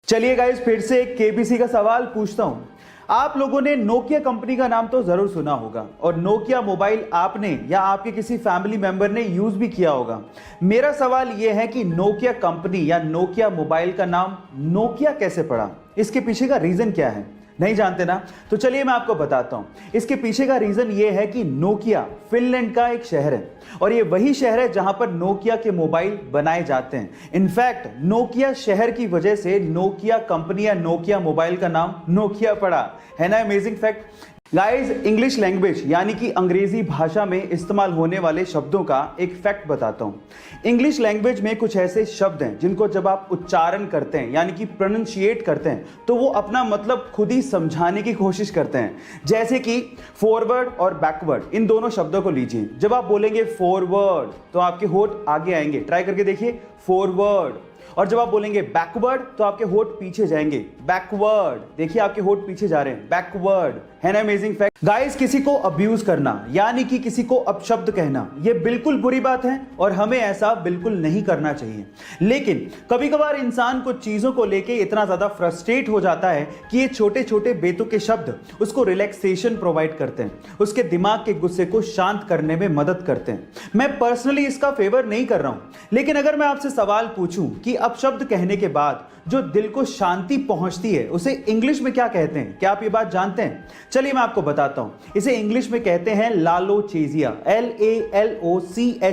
चलिए गाइस, फिर से एक केबीसी का सवाल पूछता हूं। आप लोगों ने नोकिया कंपनी का नाम तो जरूर सुना होगा और नोकिया मोबाइल आपने या आपके किसी फैमिली मेंबर ने यूज भी किया होगा। मेरा सवाल यह है कि नोकिया कंपनी या नोकिया मोबाइल का नाम नोकिया कैसे पड़ा? इसके पीछे का रीजन क्या है? नहीं जानते ना? तो चलिए मैं आपको बताता हूं। इसके पीछे का रीजन ये है कि नोकिया फिनलैंड का एक शहर है और ये वही शहर है जहां पर नोकिया के मोबाइल बनाए जाते हैं। इनफैक्ट नोकिया शहर की वजह से नोकिया कंपनी या नोकिया मोबाइल का नाम नोकिया पड़ा। है ना amazing fact? Guys, English language यानी कि अंग्रेजी भाषा में इस्तेमाल होने वाले शब्दों का एक फैक्ट बताता हूं। इंग्लिश लैंग्वेज में कुछ ऐसे शब्द हैं जिनको जब आप उच्चारण करते हैं यानी कि प्रोनाउंशिएट करते हैं तो वो अपना मतलब खुद ही समझाने की कोशिश करते हैं। जैसे कि फॉरवर्ड और बैकवर्ड, इन दोनों शब्दों को लीजिए। जब आप बोलेंगे फॉरवर्ड तो आपके होठ आगे आएंगे, ट्राई करके देखिए, फॉरवर्ड। और जब आप बोलेंगे बैकवर्ड तो आपके होठ पीछे जाएंगे, बैकवर्ड। देखिए आपके होठ पीछे जा रहे हैं, बैकवर्ड। है ना अमेजिंग फैक्ट? गाइस, किसी को अब्यूज करना यानी कि किसी को अपशब्द कहना ये बिल्कुल बुरी बात है और हमें ऐसा बिल्कुल नहीं करना चाहिए। लेकिन कभी कभार इंसान कुछ चीजों को लेके इतना ज्यादा फ्रस्ट्रेट हो जाता है कि ये छोटे छोटे बेतुके शब्द उसको रिलैक्सेशन प्रोवाइड करते हैं, उसके दिमाग के गुस्से को शांत करने में मदद करते हैं। मैं पर्सनली इसका फेवर नहीं कर रहा हूं, लेकिन अगर मैं आपसे सवाल पूछूं कि अपशब्द कहने के बाद जो दिल को शांति पहुंचती है उसे इंग्लिश में क्या कहते हैं? क्या आप ये बात जानते हैं? चलिए मैं आपको बताता हूं। इसे इंग्लिश में कहते हैं लालोचेजिया, LALOCHEZIA,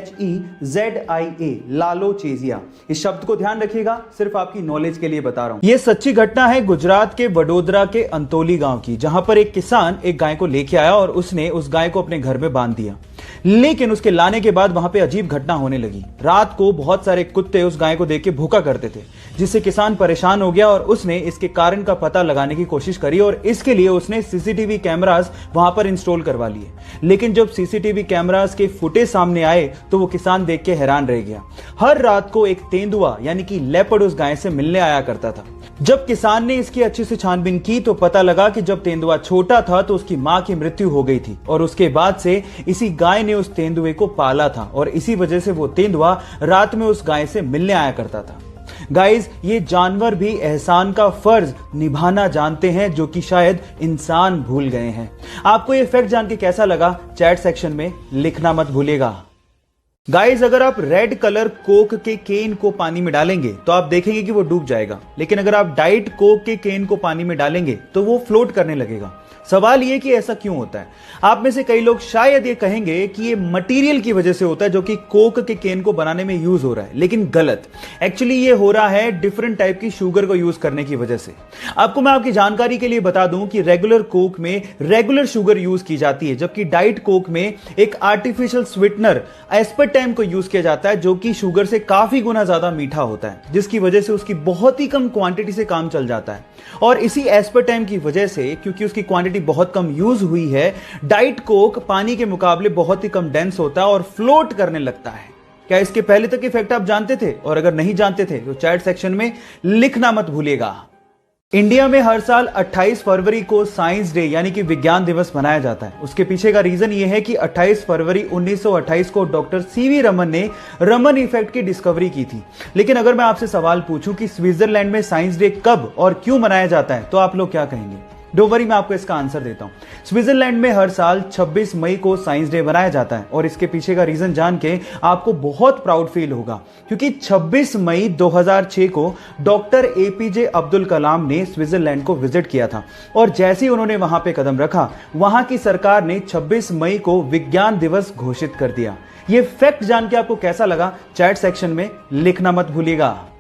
लालोचेजिया। इस शब्द को ध्यान रखिएगा, सिर्फ आपकी नॉलेज के लिए बता रहा हूं। यह सच्ची घटना है गुजरात के वडोदरा के अंतोली गांव की, जहां पर एक किसान एक गाय को लेके आया और उसने उस गाय को अपने घर में बांध दिया। लेकिन उसके लाने के बाद वहां पे अजीब घटना होने लगी। रात को बहुत सारे कुत्ते उस गाय को देख के भूखा करते थे, जिससे किसान परेशान हो गया और उसने इसके कारण का पता लगाने की कोशिश करी और इसके लिए उसने सीसीटीवी कैमरास वहां पर इंस्टॉल करवा लिए। लेकिन जब सीसीटीवी कैमरास के फुटेज सामने आए तो वो किसान देख के हैरान रह गया। हर रात को एक तेंदुआ यानी कि लेपर्ड उस गाय से मिलने आया करता था। जब किसान ने इसकी अच्छे से छानबीन की तो पता लगा कि जब तेंदुआ छोटा था तो उसकी मां की मृत्यु हो गई थी और उसके बाद से इसी गाय ने उस तेंदुए को पाला था और इसी वजह से वो तेंदुआ रात में उस गाय से मिलने आया करता था। गाइस, ये जानवर भी एहसान का फर्ज निभाना जानते हैं जो कि शायद इंसान भूल गए हैं। आपको ये फैक्ट जान के कैसा लगा? चैट सेक्शन में लिखना मत भूलिएगा। गाइस, अगर आप रेड कलर कोक के केन को पानी में डालेंगे तो आप देखेंगे कि वो डूब जाएगा, लेकिन अगर आप डाइट कोक के केन को पानी में डालेंगे तो वो फ्लोट करने लगेगा। सवाल ये कि ऐसा क्यों होता है? आप में से कई लोग शायद ये कहेंगे कि ये मटेरियल की वजह से होता है जो कि कोक के केन को बनाने में यूज हो रहा है, लेकिन गलत। एक्चुअली ये हो रहा है डिफरेंट टाइप की शुगर को यूज करने की वजह से। आपको मैं आपकी जानकारी के लिए बता दूं कि रेगुलर कोक में रेगुलर शुगर यूज की जाती है, जबकि डाइट कोक में एक आर्टिफिशियल स्वीटनर एस्पर्टेम को यूज किया जाता है जो कि शुगर से काफी गुना ज्यादा मीठा होता है, जिसकी वजह से उसकी बहुत ही कम क्वांटिटी से काम चल जाता है। और इसी एस्पर्टेम की वजह से, क्योंकि उसकी क्वांटिटी बहुत कम यूज हुई है, डाइट कोक पानी के मुकाबले बहुत ही कम डेंस होता है और फ्लोट करने लगता है। क्या इसके पहले तक इफेक्ट आप जानते थे? और अगर नहीं जानते थे तो चैट सेक्शन में लिखना मत भूलिएगा। इंडिया में हर साल 28 फरवरी को साइंस डे यानी कि विज्ञान दिवस मनाया जाता है। उसके पीछे का रीजन यह है कि 28 फरवरी 1928 को डॉक्टर सीवी रमन ने रमन इफेक्ट की डिस्कवरी की थी। लेकिन अगर मैं आपसे सवाल पूछूं कि स्विट्जरलैंड में साइंस डे कब और क्यों मनाया जाता है तो आप लोग क्या कहेंगे? डोंट वरी, मैं आपको इसका आंसर देता हूं। स्विट्जरलैंड में हर साल 26 मई को साइंस डे मनाया जाता है और इसके पीछे का रीजन जान के आपको बहुत प्राउड फील होगा, क्योंकि 26 मई 2006 को डॉक्टर एपीजे अब्दुल कलाम ने स्विट्जरलैंड को विजिट किया था और जैसे ही उन्होंने वहां पे कदम रखा, वहां की सरकार ने 26 मई को विज्ञान दिवस घोषित कर दिया। यह फैक्ट जान के आपको कैसा लगा? चैट सेक्शन में लिखना मत भूलिएगा।